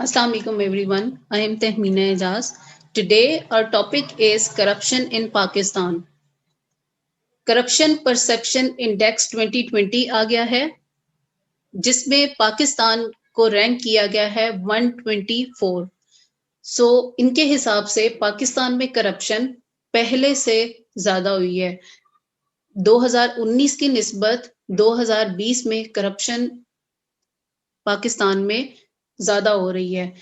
Assalamu alaikum everyone. I am Tehmeena Ejaz. Today our topic is corruption in Pakistan. Corruption perception index 2020 आ गया है जिसमें पाकिस्तान को rank किया गया है 124। इनके हिसाब से पाकिस्तान में करप्शन पहले से ज्यादा हुई है। 2019 की निस्बत 2020 में करप्शन पाकिस्तान में ज्यादा हो रही है।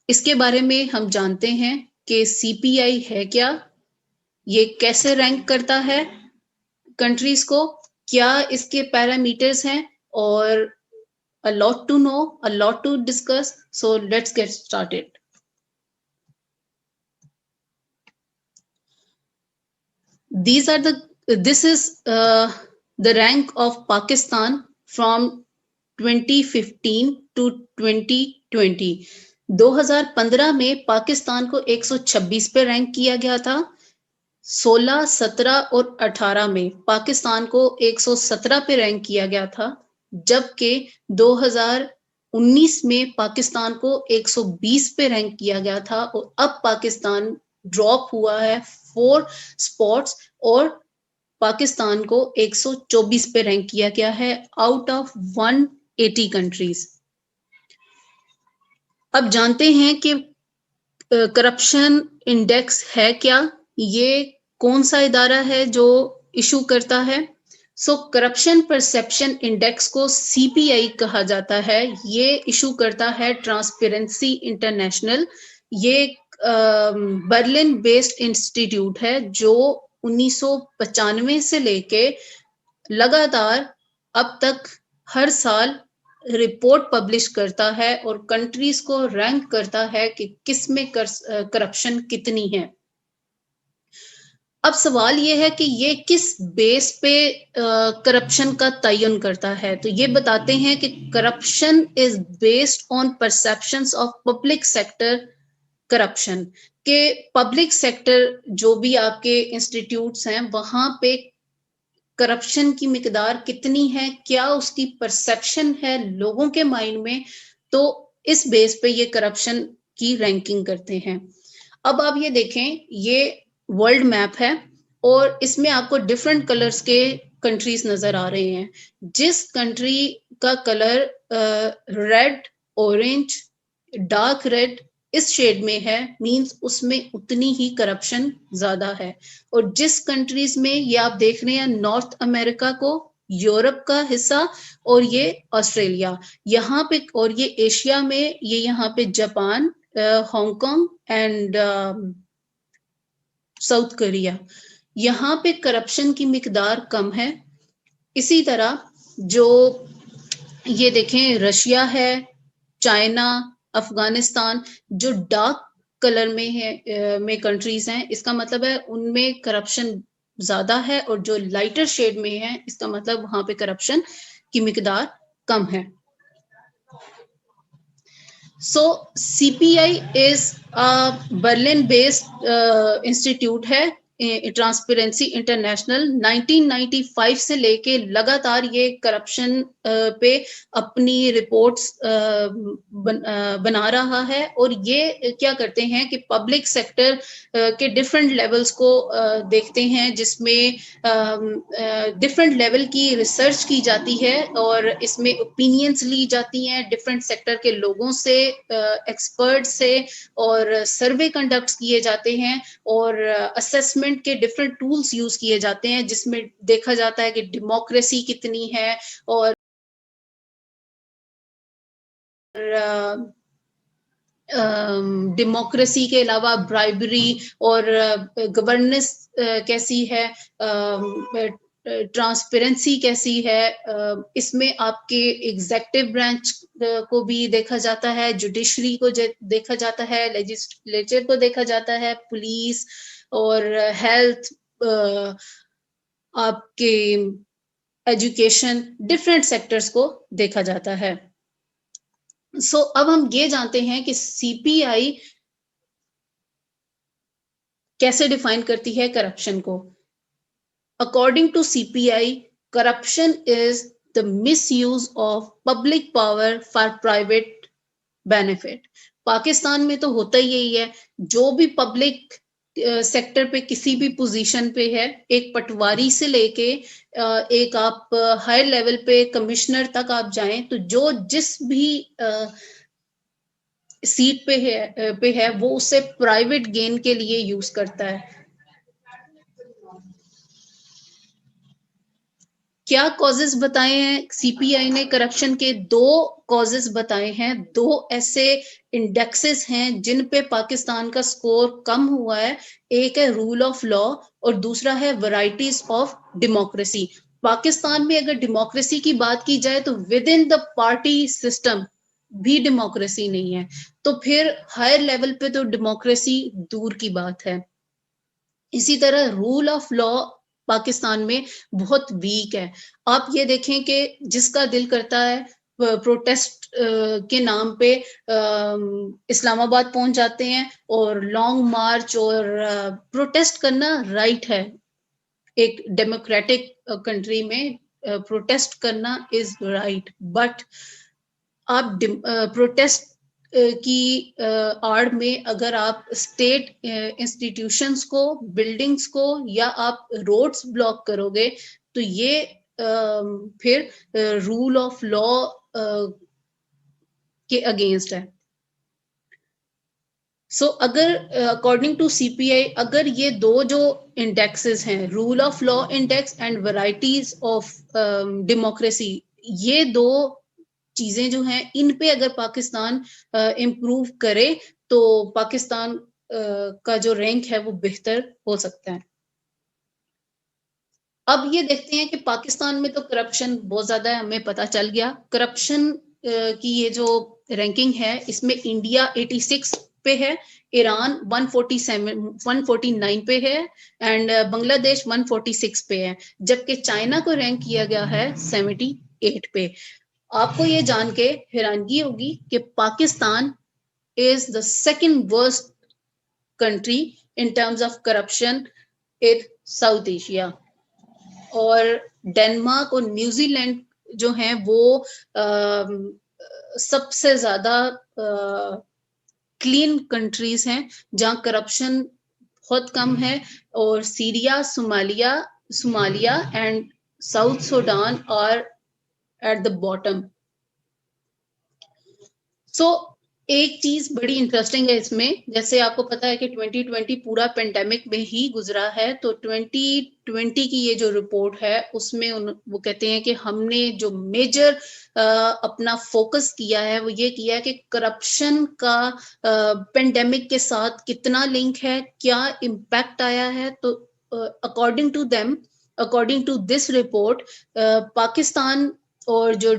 इसके बारे में हम जानते हैं कि सीपीआई है क्या, ये कैसे रैंक करता है कंट्रीज को, क्या इसके पैरामीटर्स हैं, और a lot to know, a lot to discuss. So let's get started. This is the rank of Pakistan from 2015 to 2020। 2015 में पाकिस्तान को 126 पे रैंक किया गया था। 16, 17 और 18 में पाकिस्तान को 117 पे रैंक किया गया था, जबकि 2019 में पाकिस्तान को 120 पे रैंक किया गया था और अब पाकिस्तान ड्रॉप हुआ है 4 स्पॉट्स और पाकिस्तान को 124 पे रैंक किया गया है आउट ऑफ 180 कंट्रीज। अब जानते हैं कि करप्शन इंडेक्स है क्या, ये कौन सा इदारा है जो इशू करता है। करप्शन परसेप्शन इंडेक्स को सीपीआई कहा जाता है। ये इशू करता है ट्रांसपेरेंसी इंटरनेशनल। ये बर्लिन बेस्ड इंस्टीट्यूट है जो 1995 से लेके लगातार अब तक हर साल रिपोर्ट पब्लिश करता है और कंट्रीज को रैंक करता है कि किस में करप्शन कितनी है। अब सवाल ये है कि ये किस बेस पे करप्शन का तयन करता है। तो ये बताते हैं कि corruption is based on perceptions of public sector corruption, के पब्लिक सेक्टर जो भी आपके इंस्टीट्यूट्स हैं वहां पे करप्शन की मिकदार कितनी है, क्या उसकी परसेप्शन है लोगों के माइंड में, तो इस बेस पे ये करप्शन की रैंकिंग करते हैं। अब आप ये देखें, ये वर्ल्ड मैप है और इसमें आपको डिफरेंट कलर्स के कंट्रीज नजर आ रहे हैं। जिस कंट्री का colour red, orange, dark red इस शेड में है मींस उसमें उतनी ही करप्शन ज्यादा है। और जिस कंट्रीज में ये आप देख रहे हैं, नॉर्थ अमेरिका को, यूरोप का हिस्सा और ये ऑस्ट्रेलिया, यहाँ पे, और ये एशिया में, ये यहाँ पे Japan, Hong Kong and south Korea, यहाँ पे करप्शन की मिकदार कम है। इसी तरह जो ये देखें, रशिया है, चाइना, अफगानिस्तान, जो डार्क कलर में है में कंट्रीज हैं, इसका मतलब है उनमें करप्शन ज्यादा है, और जो लाइटर शेड में है इसका मतलब वहां पे करप्शन की मिकदार कम है। CPI is a Berlin-based institute है, ट्रांसपेरेंसी इंटरनेशनल। 1995 से लेके लगातार ये करप्शन पे अपनी रिपोर्ट्स बना रहा है, और ये क्या करते हैं कि पब्लिक सेक्टर के डिफरेंट लेवल्स को देखते हैं, जिसमें डिफरेंट लेवल की रिसर्च की जाती है और इसमें ओपिनियंस ली जाती हैं डिफरेंट सेक्टर के लोगों से, एक्सपर्ट से, और सर्वे कंडक्ट किए जाते हैं और असेसमेंट के डिफरेंट टूल्स यूज किए जाते हैं, जिसमें देखा जाता है कि डेमोक्रेसी कितनी है, और डेमोक्रेसी के अलावा ब्राइबरी और गवर्नेंस कैसी है, ट्रांसपेरेंसी कैसी है। इसमें आपके एग्जेक्टिव ब्रांच को भी देखा जाता है, जुडिशरी को देखा जाता है, लेजिस्लेचर को देखा जाता है, पुलिस और हेल्थ, आपके एजुकेशन, डिफरेंट सेक्टर्स को देखा जाता है। अब हम ये जानते हैं कि सीपीआई कैसे डिफाइन करती है करप्शन को। According to CPI, corruption is the misuse of public power for private benefit. Pakistan में तो होता ही यही है, जो भी पब्लिक सेक्टर पे किसी भी पोजीशन पे है, एक पटवारी से लेके एक आप हायर लेवल पे कमिश्नर तक आप जाएं, तो जो जिस भी सीट पे है वो उसे प्राइवेट गेन के लिए यूज करता है। क्या कॉजेस बताए हैं सीपीआई ने? करप्शन के दो कॉजेस बताए हैं, दो ऐसे इंडेक्सेस हैं जिन पे पाकिस्तान का स्कोर कम हुआ है। एक है रूल ऑफ लॉ और दूसरा है वैरायटीज ऑफ डेमोक्रेसी। पाकिस्तान में अगर डेमोक्रेसी की बात की जाए तो with in the party system भी डेमोक्रेसी नहीं है, तो फिर हायर लेवल पे तो डेमोक्रेसी दूर की बात है। इसी तरह रूल ऑफ लॉ पाकिस्तान में बहुत वीक है। आप ये देखें कि जिसका दिल करता है प्रोटेस्ट के नाम पे इस्लामाबाद पहुंच जाते हैं और लॉन्ग मार्च और प्रोटेस्ट करना राइट है। एक डेमोक्रेटिक कंट्री में प्रोटेस्ट करना इज राइट, बट आप प्रोटेस्ट की आड़ में अगर आप स्टेट इंस्टीट्यूशंस को, बिल्डिंग्स को या आप रोड्स ब्लॉक करोगे तो ये फिर रूल ऑफ लॉ के अगेंस्ट है। अगर अकॉर्डिंग टू सीपीआई अगर ये दो जो इंडेक्सेस हैं, rule of law index and varieties of democracy, ये दो चीजें जो हैं इन पे अगर पाकिस्तान इम्प्रूव करे तो पाकिस्तान का जो रैंक है वो बेहतर हो सकता है। अब ये देखते हैं कि पाकिस्तान में तो करप्शन बहुत ज्यादा है, हमें पता चल गया। करप्शन की ये जो रैंकिंग है इसमें इंडिया 86 पे है, ईरान 149 पे है एंड बांग्लादेश 146 पे है, जबकि चाइना को रैंक किया गया है 78 पे। आपको ये जान के हैरानगी होगी कि Pakistan is the second worst country in terms of corruption in south Asia, और डेनमार्क और न्यूजीलैंड जो हैं वो सबसे ज्यादा क्लीन कंट्रीज हैं जहां करप्शन बहुत कम है, और Syria, Somalia and South Sudan are at the bottom. एक चीज बड़ी इंटरेस्टिंग है इसमें, जैसे आपको पता है कि 2020 पूरा पेंडेमिक में ही गुजरा है, तो 2020 की ये जो रिपोर्ट है उसमें वो कहते हैं कि हमने जो मेजर अपना फोकस किया है वो ये किया है कि करप्शन का पेंडेमिक के साथ कितना लिंक है, क्या इम्पैक्ट आया है। तो according to this report Pakistan और जो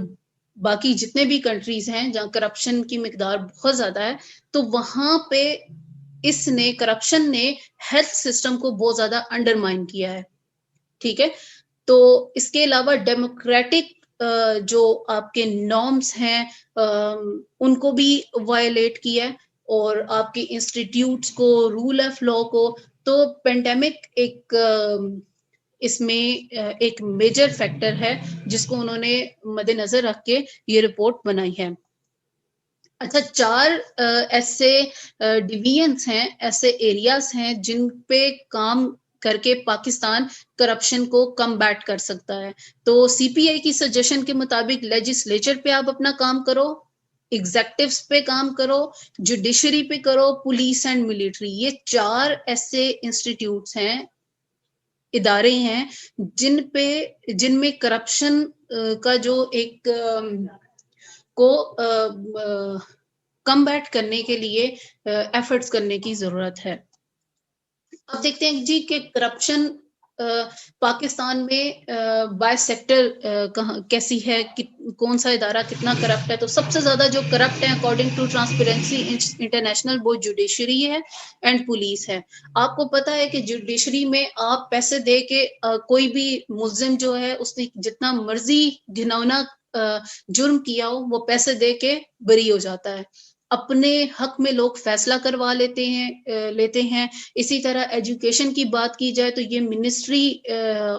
बाकी जितने भी कंट्रीज हैं जहां करप्शन की मिकदार बहुत ज्यादा है, तो वहां पे करप्शन ने हेल्थ सिस्टम को बहुत ज्यादा अंडरमाइन किया है। ठीक है, तो इसके अलावा डेमोक्रेटिक जो आपके नॉर्म्स हैं उनको भी वायलेट किया है, और आपके इंस्टीट्यूट्स को, रूल ऑफ लॉ को। तो पेंडेमिक इसमें एक मेजर फैक्टर है जिसको उन्होंने मद्देनजर रख के ये रिपोर्ट बनाई है। अच्छा, 4 ऐसे डिवीजन्स हैं, ऐसे एरियाज हैं जिन पे काम करके पाकिस्तान करप्शन को कम्बैट कर सकता है। तो सीपीआई की सजेशन के मुताबिक लेजिस्लेचर पे आप अपना काम करो, एग्जेक्टिव्स पे काम करो, जुडिशरी पे करो, पुलिस एंड मिलिट्री, ये 4 ऐसे इंस्टीट्यूट्स हैं, इदारे हैं जिनमें करप्शन का जो एक को कम्बैट करने के लिए एफर्ट्स करने की जरूरत है। अब देखते हैं जी कि करप्शन पाकिस्तान में बाय सेक्टर कैसी है, कौन सा इदारा कितना करप्ट है। तो सबसे ज्यादा जो करप्ट है अकॉर्डिंग टू ट्रांसपेरेंसी इंटरनेशनल वो जुडिशरी है एंड पुलिस है। आपको पता है कि जुडिशरी में आप पैसे दे के कोई भी मुल्जिम जो है उसने जितना मर्जी घिनौना जुर्म किया हो वो पैसे दे के बरी हो जाता है, अपने हक में लोग फैसला करवा लेते हैं। इसी तरह एजुकेशन की बात की जाए तो ये मिनिस्ट्री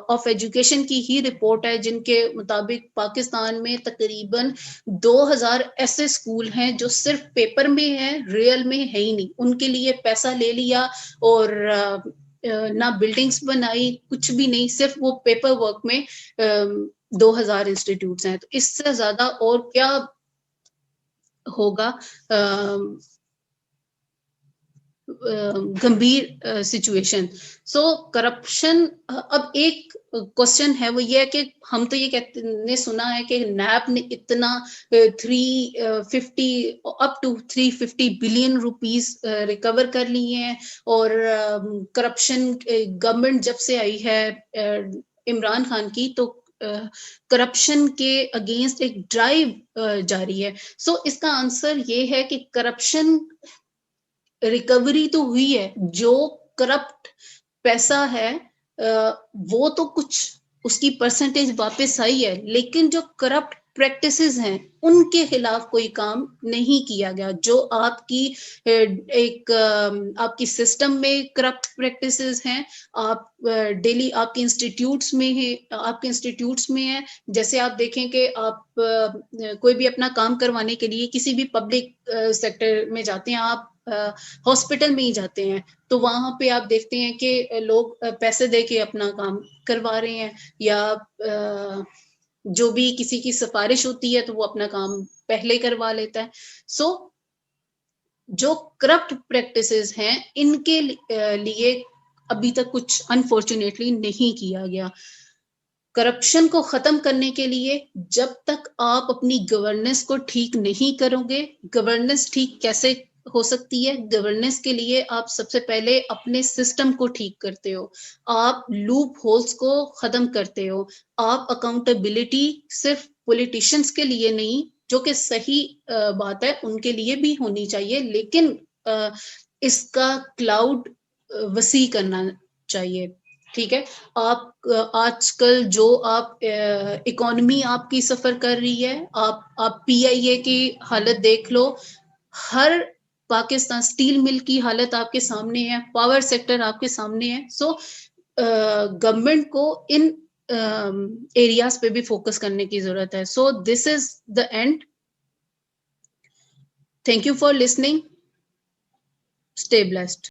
ऑफ एजुकेशन की ही रिपोर्ट है, जिनके मुताबिक पाकिस्तान में तकरीबन 2000 ऐसे स्कूल हैं जो सिर्फ पेपर में है, रियल में है ही नहीं। उनके लिए पैसा ले लिया और ना बिल्डिंग्स बनाई, कुछ भी नहीं, सिर्फ वो पेपर वर्क में 2000 इंस्टीट्यूट्स हैं। तो इससे ज्यादा और क्या होगा गंभीर सिचुएशन। सो करप्शन, अब एक क्वेश्चन है, वो ये है कि हम तो ये कहते ने सुना है कि नैब ने इतना 350 up to 350 billion rupees recover कर लिए हैं, और करप्शन गवर्नमेंट जब से आई है इमरान खान की, तो करप्शन के अगेंस्ट एक ड्राइव जारी है। सो इसका आंसर ये है कि करप्शन रिकवरी तो हुई है, जो करप्ट पैसा है वो तो कुछ उसकी परसेंटेज वापस आई है, लेकिन जो करप्ट प्रैक्टिसेस हैं उनके खिलाफ कोई काम नहीं किया गया। जो आपकी एक आपकी सिस्टम में करप्ट प्रैक्टिसेस हैं, आप डेली आपके इंस्टीट्यूट्स में है, आपके इंस्टीट्यूट्स में है। जैसे आप देखें कि आप कोई भी अपना काम करवाने के लिए किसी भी पब्लिक सेक्टर में जाते हैं, आप हॉस्पिटल में ही जाते हैं, तो वहां पे आप देखते हैं कि लोग पैसे दे के अपना काम करवा रहे हैं, या जो भी किसी की सिफारिश होती है तो वो अपना काम पहले करवा लेता है। सो जो करप्ट प्रैक्टिसेस हैं, इनके लिए अभी तक कुछ अनफॉर्चुनेटली नहीं किया गया। करप्शन को खत्म करने के लिए जब तक आप अपनी गवर्नेंस को ठीक नहीं करोगे, गवर्नेंस ठीक कैसे हो सकती है? गवर्नेंस के लिए आप सबसे पहले अपने सिस्टम को ठीक करते हो, आप लूप होल्स को खत्म करते हो, आप अकाउंटेबिलिटी सिर्फ पॉलिटिशियंस के लिए नहीं, जो कि सही बात है, उनके लिए भी होनी चाहिए, लेकिन इसका क्लाउड वसी करना चाहिए। ठीक है, आप आजकल जो आप इकोनॉमी आपकी सफर कर रही है, आप पीआईए की हालत देख लो, हर पाकिस्तान स्टील मिल की हालत आपके सामने है, पावर सेक्टर आपके सामने है। सो गवर्नमेंट को इन एरियाज पे भी फोकस करने की जरूरत है। So this is the end. Thank you for listening. Stay blessed.